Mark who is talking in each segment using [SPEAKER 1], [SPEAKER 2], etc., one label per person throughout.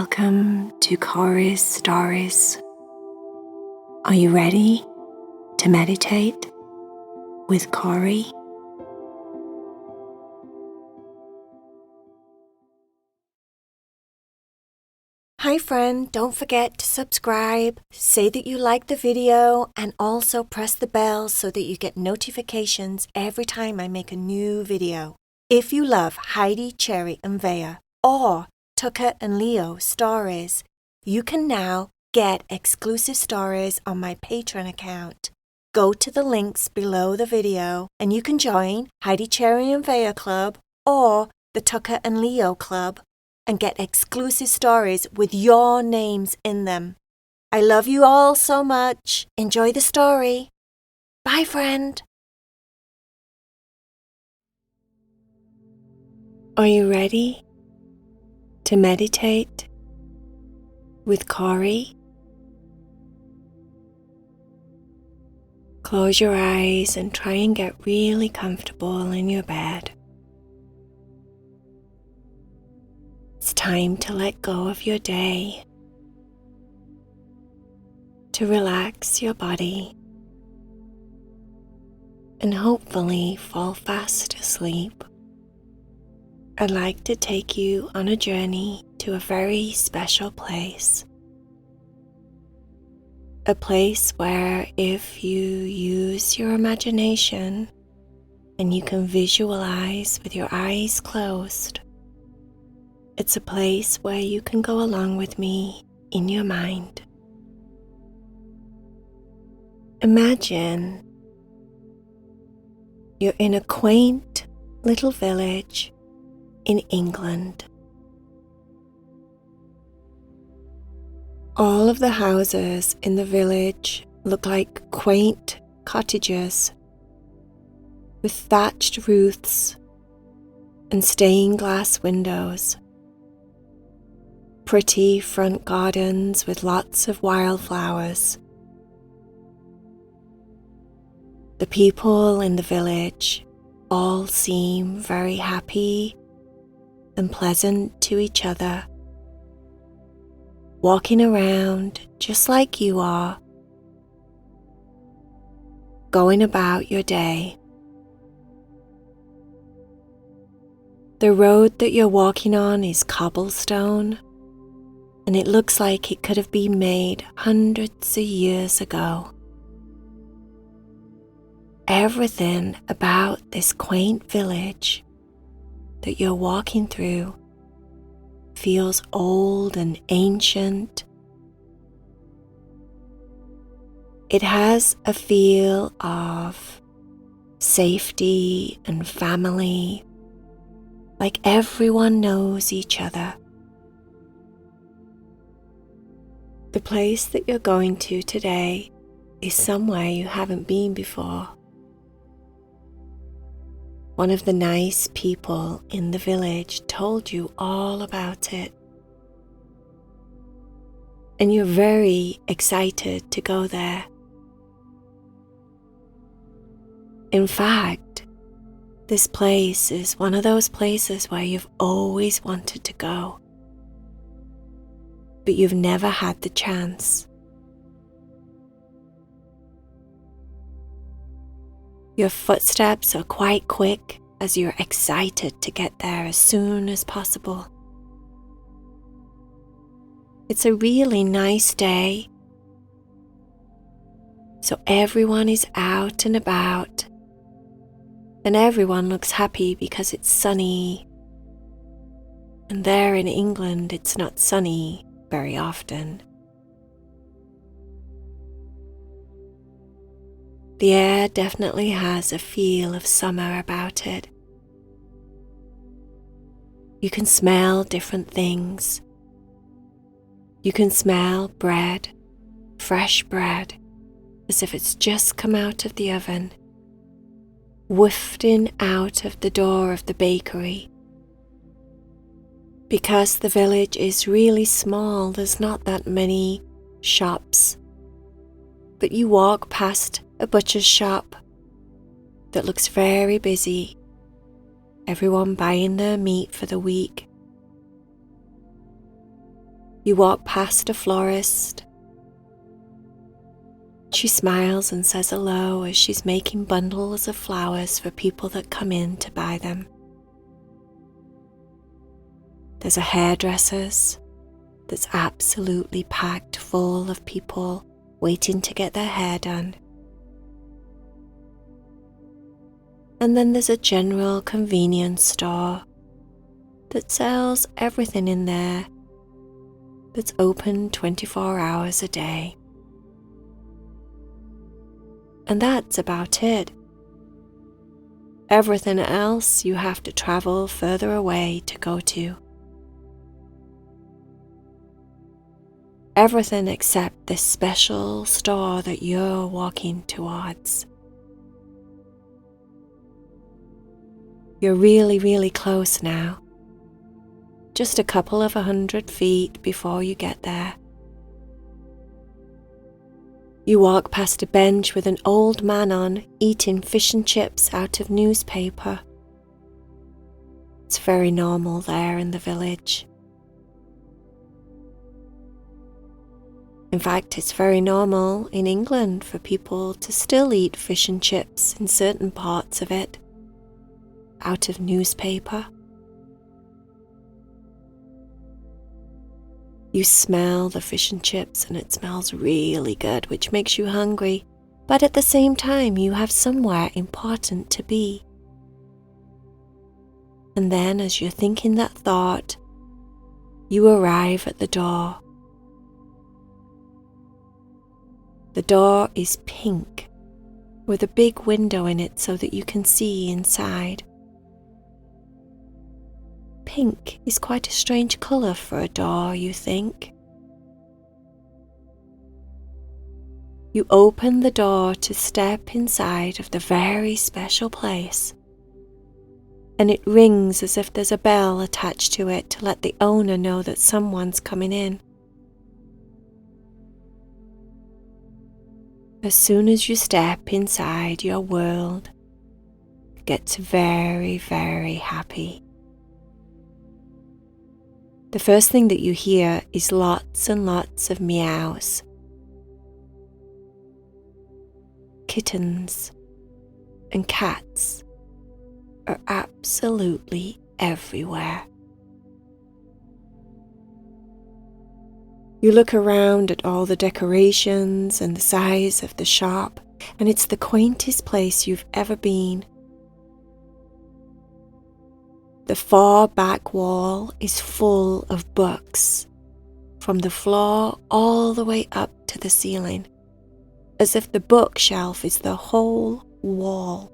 [SPEAKER 1] Welcome to Cory's Stories. Are you ready to meditate with Cory?
[SPEAKER 2] Hi friend, don't forget to subscribe, say that you like the video, and also press the bell so that you get notifications every time I make a new video. If you love Heidi, Cherry, and VAYA, or Tucker and Leo stories, you can now get exclusive stories on my Patreon account. Go to the links below the video and you can join Heidi, Cherry, and VAYA Club or the Tucker and Leo Club and get exclusive stories with your names in them. I love you all so much. Enjoy the story. Bye, friend.
[SPEAKER 1] Are you ready to meditate with Cory? Close your eyes and try and get really comfortable in your bed. It's time to let go of your day, to relax your body, and hopefully fall fast asleep. I'd like to take you on a journey to a very special place. A place where if you use your imagination and you can visualize with your eyes closed, it's a place where you can go along with me in your mind. Imagine you're in a quaint little village in England. All of the houses in the village look like quaint cottages with thatched roofs and stained glass windows. Pretty front gardens with lots of wildflowers. The people in the village all seem very happy and pleasant to each other, walking around just like you are, going about your day. The road that you're walking on is cobblestone, and it looks like it could have been made hundreds of years ago. Everything about this quaint village that you're walking through feels old and ancient. It has a feel of safety and family, like everyone knows each other. The place that you're going to today is somewhere you haven't been before. One of the nice people in the village told you all about it, and you're very excited to go there. In fact, this place is one of those places where you've always wanted to go, but you've never had the chance. Your footsteps are quite quick as you're excited to get there as soon as possible. It's a really nice day, so everyone is out and about, and everyone looks happy because it's sunny. And there in England, it's not sunny very often. The air definitely has a feel of summer about it. You can smell different things. You can smell bread, fresh bread, as if it's just come out of the oven, wafting out of the door of the bakery. Because the village is really small, there's not that many shops, but you walk past a butcher's shop that looks very busy, everyone buying their meat for the week. You walk past a florist. She smiles and says hello as she's making bundles of flowers for people that come in to buy them. There's a hairdresser's that's absolutely packed full of people waiting to get their hair done. And then there's a general convenience store that sells everything in there that's open 24 hours a day. And that's about it. Everything else you have to travel further away to go to. Everything except this special store that you're walking towards. You're really, really close now. Just a couple of 100 feet before you get there. You walk past a bench with an old man on, eating fish and chips out of newspaper. It's very normal there in the village. In fact, it's very normal in England for people to still eat fish and chips in certain parts of it, out of newspaper. You smell the fish and chips and it smells really good, which makes you hungry, but at the same time you have somewhere important to be. And then as you're thinking that thought, you arrive at the door. The door is pink, with a big window in it so that you can see inside. Pink is quite a strange colour for a door, you think. You open the door to step inside of the very special place, and it rings as if there's a bell attached to it to let the owner know that someone's coming in. As soon as you step inside, your world gets very, very happy. The first thing that you hear is lots and lots of meows. Kittens and cats are absolutely everywhere. You look around at all the decorations and the size of the shop, and it's the quaintest place you've ever been. The far back wall is full of books, from the floor all the way up to the ceiling, as if the bookshelf is the whole wall.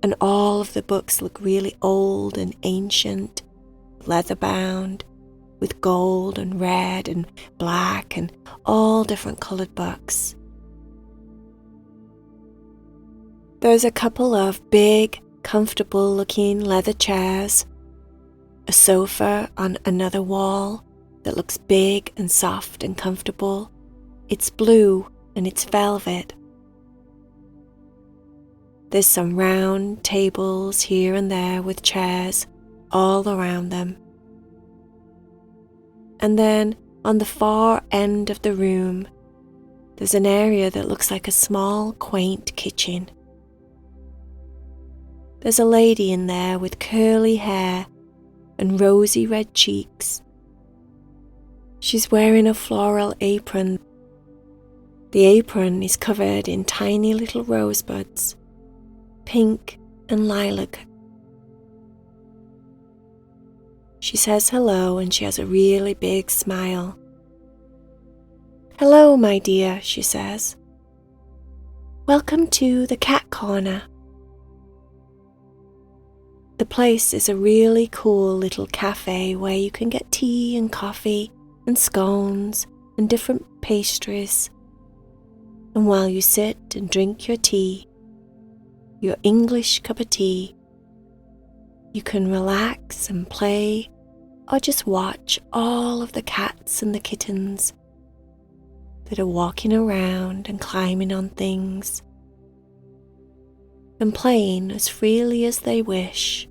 [SPEAKER 1] And all of the books look really old and ancient, leather-bound, with gold and red and black and all different coloured books. There's a couple of big, comfortable-looking leather chairs, a sofa on another wall that looks big and soft and comfortable. It's blue and it's velvet. There's some round tables here and there with chairs all around them. And then on the far end of the room, there's an area that looks like a small, quaint kitchen. There's a lady in there with curly hair and rosy red cheeks. She's wearing a floral apron. The apron is covered in tiny little rosebuds, pink and lilac. She says hello and she has a really big smile. "Hello, my dear," she says. "Welcome to the cat corner." The place is a really cool little cafe where you can get tea and coffee and scones and different pastries. And while you sit and drink your tea, your English cup of tea, you can relax and play or just watch all of the cats and the kittens that are walking around and climbing on things and playing as freely as they wish.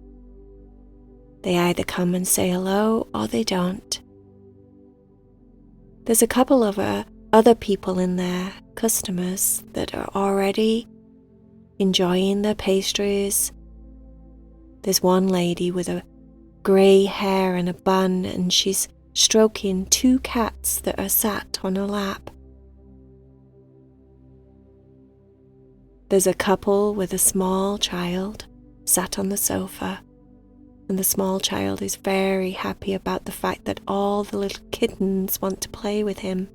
[SPEAKER 1] They either come and say hello or they don't. There's a couple of other people in there, customers, that are already enjoying their pastries. There's one lady with a grey hair and a bun, and she's stroking 2 cats that are sat on her lap. There's a couple with a small child sat on the sofa, and the small child is very happy about the fact that all the little kittens want to play with him.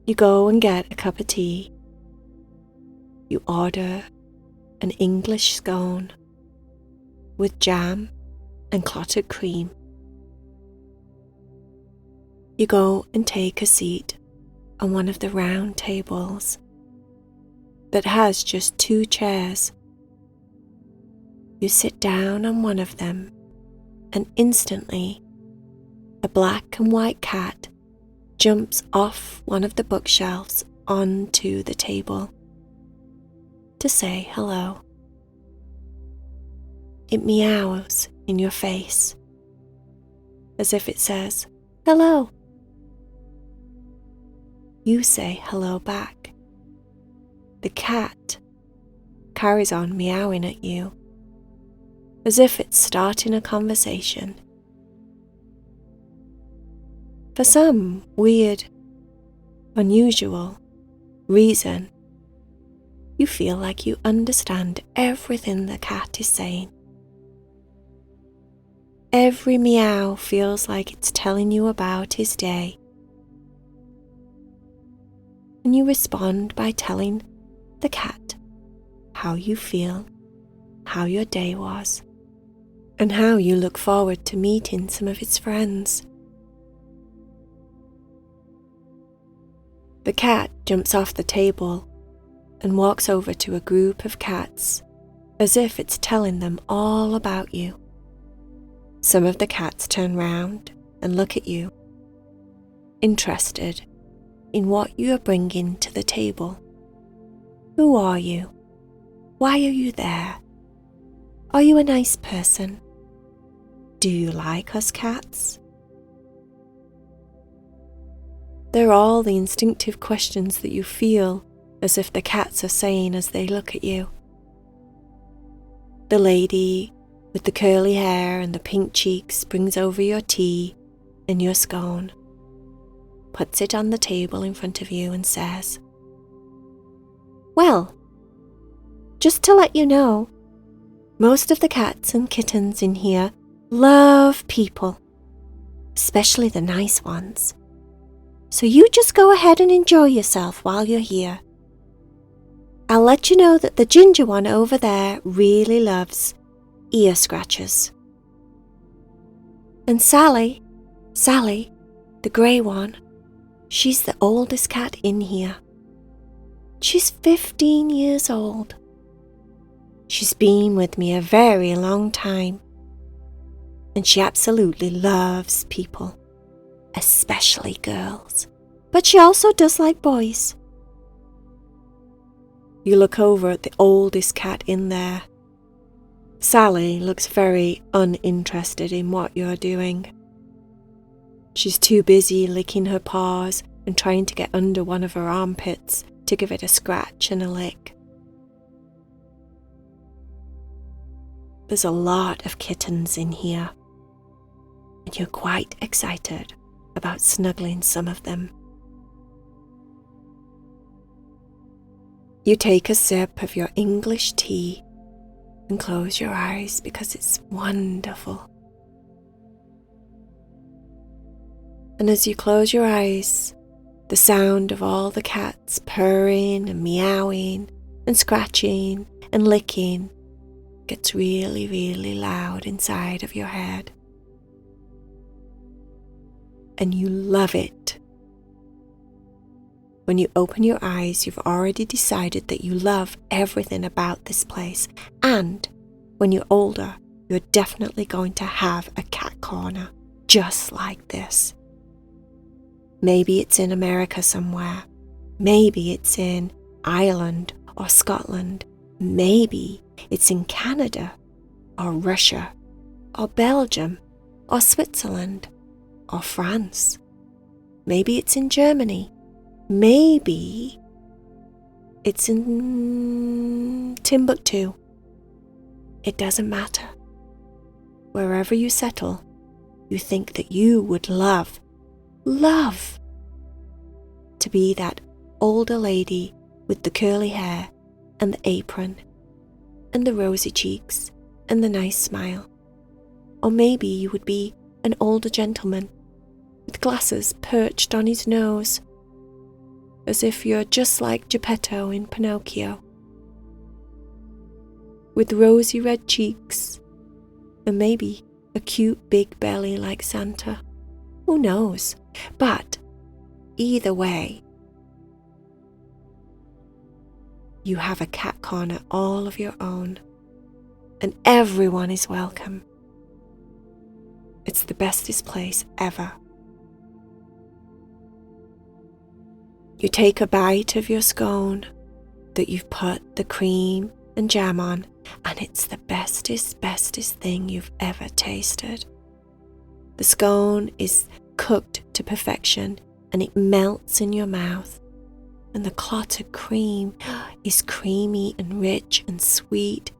[SPEAKER 1] You go and get a cup of tea. You order an English scone with jam and clotted cream. You go and take a seat on one of the round tables that has just 2 chairs. You sit down on one of them, and instantly a black and white cat jumps off one of the bookshelves onto the table to say hello. It meows in your face as if it says, hello. You say hello back. The cat carries on meowing at you as if it's starting a conversation. For some weird, unusual reason, you feel like you understand everything the cat is saying. Every meow feels like it's telling you about his day. And you respond by telling the cat how you feel, how your day was, and how you look forward to meeting some of its friends. The cat jumps off the table and walks over to a group of cats as if it's telling them all about you. Some of the cats turn round and look at you, interested in what you are bringing to the table. Who are you? Why are you there? Are you a nice person? Do you like us cats? They're all the instinctive questions that you feel as if the cats are saying as they look at you. The lady with the curly hair and the pink cheeks brings over your tea and your scone, puts it on the table in front of you and says, well, just to let you know, most of the cats and kittens in here love people, especially the nice ones. So you just go ahead and enjoy yourself while you're here. I'll let you know that the ginger one over there really loves ear scratchers. And Sally, the grey one, she's the oldest cat in here. She's 15 years old. She's been with me a very long time, and she absolutely loves people, especially girls, but she also does like boys. You look over at the oldest cat in there. Sally looks very uninterested in what you're doing. She's too busy licking her paws and trying to get under one of her armpits to give it a scratch and a lick. There's a lot of kittens in here, and you're quite excited about snuggling some of them. You take a sip of your English tea and close your eyes because it's wonderful. And as you close your eyes, the sound of all the cats purring and meowing and scratching and licking gets really, really loud inside of your head. And you love it. When you open your eyes, you've already decided that you love everything about this place. And when you're older, you're definitely going to have a cat corner just like this. Maybe it's in America somewhere. Maybe it's in Ireland or Scotland. Maybe it's in Canada or Russia or Belgium or Switzerland. or France. Maybe it's in Germany. Maybe it's in Timbuktu. It doesn't matter. Wherever you settle, you think that you would love to be that older lady with the curly hair and the apron and the rosy cheeks and the nice smile. Or maybe you would be an older gentleman with glasses perched on his nose, as if you're just like Geppetto in Pinocchio, with rosy red cheeks and maybe a cute big belly like Santa. Who knows? But either way, you have a cat corner all of your own, and everyone is welcome. It's the bestest place ever. You take a bite of your scone that you've put the cream and jam on, and it's the bestest thing you've ever tasted. The scone is cooked to perfection and it melts in your mouth, and the clotted cream is creamy and rich and sweet.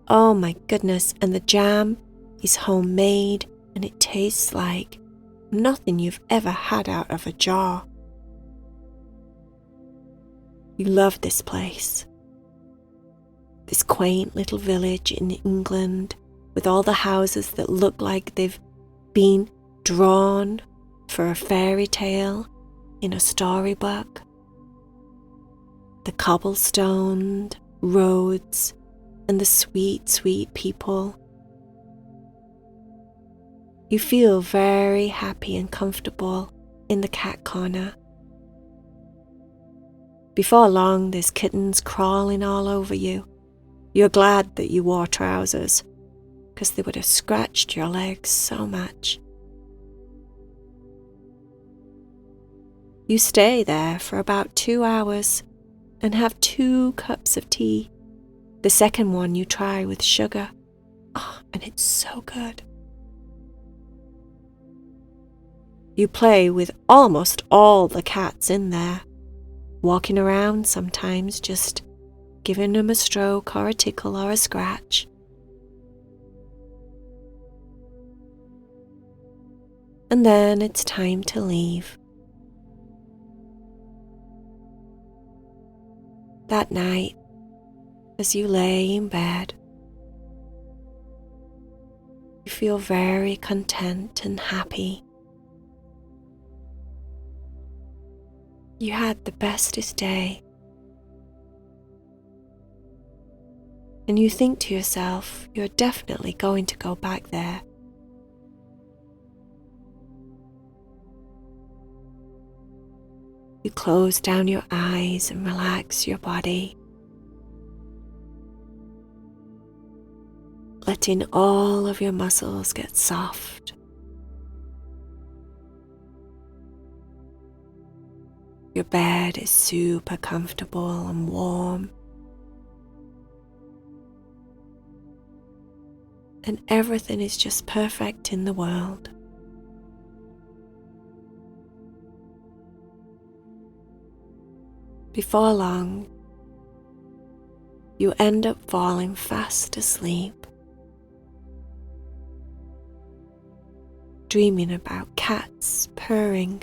[SPEAKER 1] Oh my goodness, and the jam is homemade and it tastes like nothing you've ever had out of a jar. You love this place. This quaint little village in England with all the houses that look like they've been drawn for a fairy tale in a storybook. The cobblestoned roads and the sweet people. You feel very happy and comfortable in the cat corner. Before long, there's kittens crawling all over you. You're glad that you wore trousers, because they would have scratched your legs so much. You stay there for about 2 hours and have 2 cups of tea. The second one you try with sugar. Oh, and it's so good. You play with almost all the cats in there, walking around sometimes, just giving them a stroke or a tickle or a scratch. And then it's time to leave. That night, as you lay in bed, you feel very content and happy. You had the bestest day. And you think to yourself, you're definitely going to go back there. You close down your eyes and relax your body, letting all of your muscles get soft. Your bed is super comfortable and warm. And everything is just perfect in the world. Before long, you end up falling fast asleep, dreaming about cats purring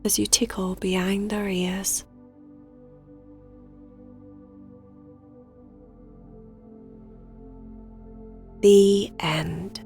[SPEAKER 1] as you tickle behind their ears. The end.